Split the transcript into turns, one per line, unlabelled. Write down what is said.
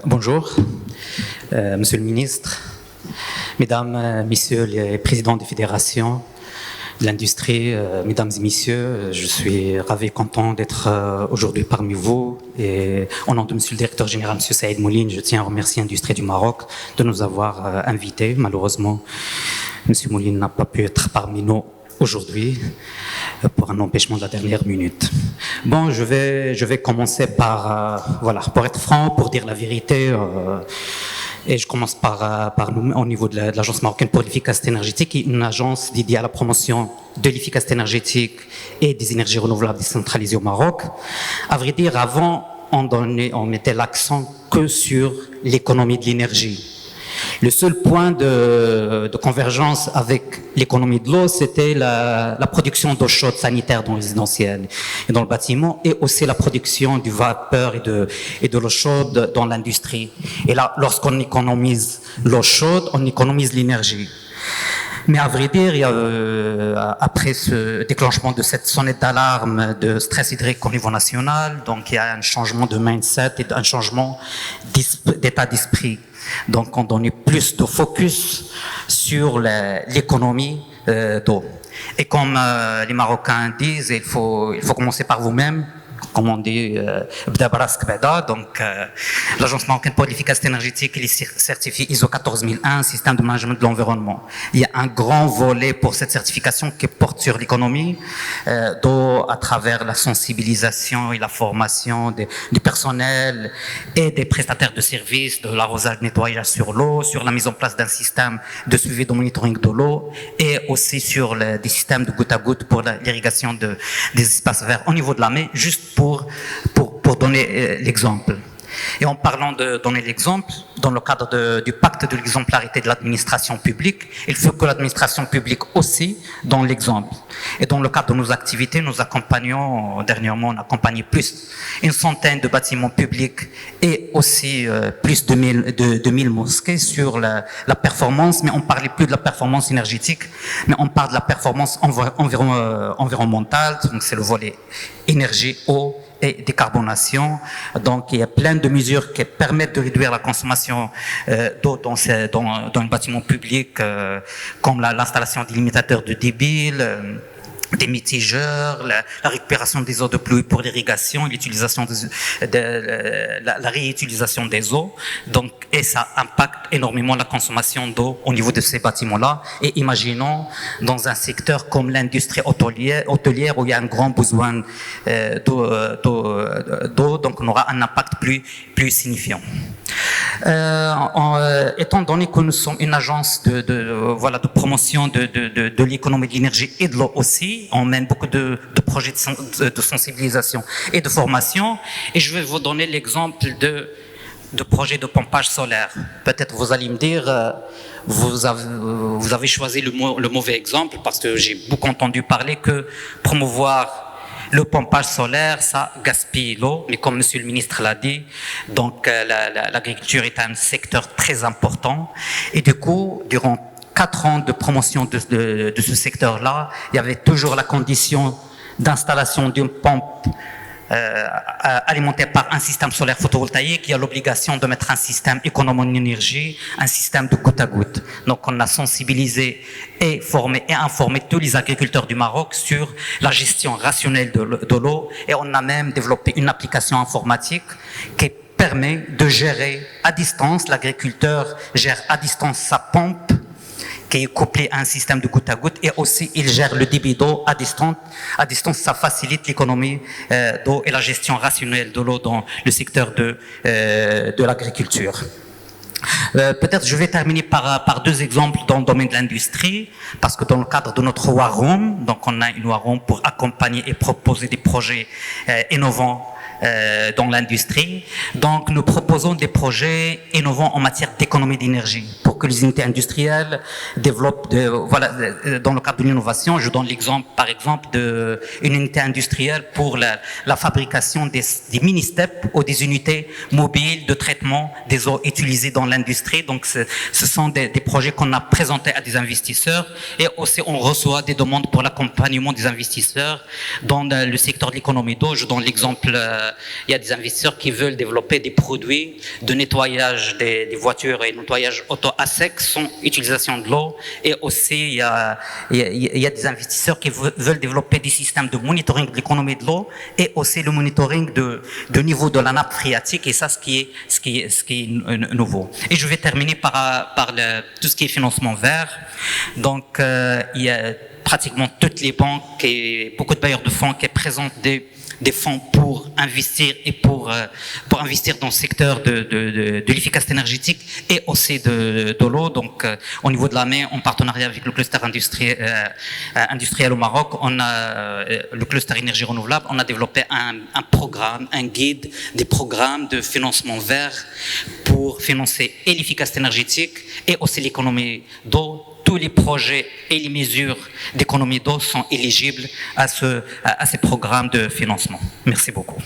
Bonjour, Monsieur le Ministre, Mesdames, Messieurs les présidents des fédérations de l'industrie, Mesdames et Messieurs, je suis ravi et content d'être aujourd'hui parmi vous. Et au nom de Monsieur le Directeur Général, Monsieur Saïd Mouline, je tiens à remercier l'industrie du Maroc de nous avoir invités. Malheureusement, Monsieur Mouline n'a pas pu être parmi nous aujourd'hui pour un empêchement de la dernière minute. Bon, je vais commencer par, pour être franc, pour dire la vérité, et je commence par nous, au niveau de l'Agence marocaine pour l'efficacité énergétique, qui est une agence dédiée à la promotion de l'efficacité énergétique et des énergies renouvelables décentralisées au Maroc. À vrai dire, avant, on mettait l'accent que sur l'économie de l'énergie. Le seul point de convergence avec l'économie de l'eau, c'était la production d'eau chaude sanitaire dans le résidentiel et dans le bâtiment, et aussi la production du vapeur et de l'eau chaude dans l'industrie. Et là, lorsqu'on économise l'eau chaude, on économise l'énergie. Mais à vrai dire, après ce déclenchement de cette sonnette d'alarme de stress hydrique au niveau national, donc il y a un changement de mindset et un changement d'état d'esprit. Donc on donne plus de focus sur l'économie d'eau. Et comme les Marocains disent, il faut commencer par vous-même. Comme on dit, donc l'Agence marocaine pour l'efficacité énergétique, elle est certifiée ISO 14001, système de management de l'environnement. Il y a un grand volet pour cette certification qui porte sur l'économie d'eau à travers la sensibilisation et la formation du personnel et des prestataires de services, de l'arrosage, nettoyage sur l'eau, sur la mise en place d'un système de suivi de monitoring de l'eau et aussi sur des systèmes de goutte à goutte pour l'irrigation des espaces verts au niveau de la mer, juste pour donner l'exemple. Et en parlant de donner l'exemple, dans le cadre du pacte de l'exemplarité de l'administration publique, il faut que l'administration publique aussi donne l'exemple. Et dans le cadre de nos activités, nous accompagnons, dernièrement, on a accompagné plus une centaine de bâtiments publics et aussi plus de 1000 mosquées sur la performance, mais on ne parlait plus de la performance énergétique, mais on parle de la performance environnementale, donc c'est le volet énergie, eau et décarbonation. Donc il y a plein de mesures qui permettent de réduire la consommation d'eau dans un bâtiment public, comme l'installation d'illimiteurs de débit, des mitigeurs, la récupération des eaux de pluie pour l'irrigation, l'utilisation la réutilisation des eaux. Donc, et ça impacte énormément la consommation d'eau au niveau de ces bâtiments-là. Et imaginons dans un secteur comme l'industrie hôtelière où il y a un grand besoin d'eau, donc on aura un impact plus signifiant. Étant donné que nous sommes une agence de promotion de l'économie de l'énergie et de l'eau aussi, on mène beaucoup de projets de sensibilisation et de formation, et je vais vous donner l'exemple de projets de pompage solaire. Peut-être vous allez me dire, vous avez choisi le mauvais exemple, parce que j'ai beaucoup entendu parler que promouvoir le pompage solaire, ça gaspille l'eau, mais comme Monsieur le Ministre l'a dit, donc l'agriculture est un secteur très important, et du coup, durant 4 ans de promotion de ce secteur-là, il y avait toujours la condition d'installation d'une pompe alimentée par un système solaire photovoltaïque. Il y a l'obligation de mettre un système économe en énergie, un système de goutte à goutte. Donc on a sensibilisé et formé et informé tous les agriculteurs du Maroc sur la gestion rationnelle de l'eau, et on a même développé une application informatique qui permet de gérer à distance, l'agriculteur gère à distance sa pompe qui est couplé à un système de goutte à goutte, et aussi il gère le débit d'eau à distance. À distance, ça facilite l'économie d'eau et la gestion rationnelle de l'eau dans le secteur de l'agriculture. Peut-être je vais terminer par 2 exemples dans le domaine de l'industrie, parce que dans le cadre de notre War Room, donc on a une War Room pour accompagner et proposer des projets innovants dans l'industrie. Donc nous proposons des projets innovants en matière d'économie d'énergie pour que les unités industrielles développent dans le cadre de l'innovation. Je donne l'exemple par exemple d'une unité industrielle pour la fabrication des mini-steps ou des unités mobiles de traitement des eaux utilisées dans l'industrie. Donc ce sont des projets qu'on a présentés à des investisseurs, et aussi on reçoit des demandes pour l'accompagnement des investisseurs dans le secteur de l'économie d'eau. Je donne l'exemple il y a des investisseurs qui veulent développer des produits de nettoyage des voitures et nettoyage auto à sec sans utilisation de l'eau. Et aussi, il y a des investisseurs qui veulent développer des systèmes de monitoring de l'économie de l'eau et aussi le monitoring de niveau de la nappe phréatique. Et ça, ce qui est nouveau. Et je vais terminer par tout ce qui est financement vert. Donc, il y a pratiquement toutes les banques et beaucoup de bailleurs de fonds qui présentent des fonds pour investir et pour investir dans le secteur de l'efficacité énergétique et aussi de l'eau. Donc, au niveau de la mer, en partenariat avec le cluster industriel au Maroc, on a le cluster énergie renouvelable, on a développé un programme, un guide, des programmes de financement vert pour financer et l'efficacité énergétique et aussi l'économie d'eau. Tous les projets et les mesures d'économie d'eau sont éligibles à ces programmes de financement. Merci beaucoup.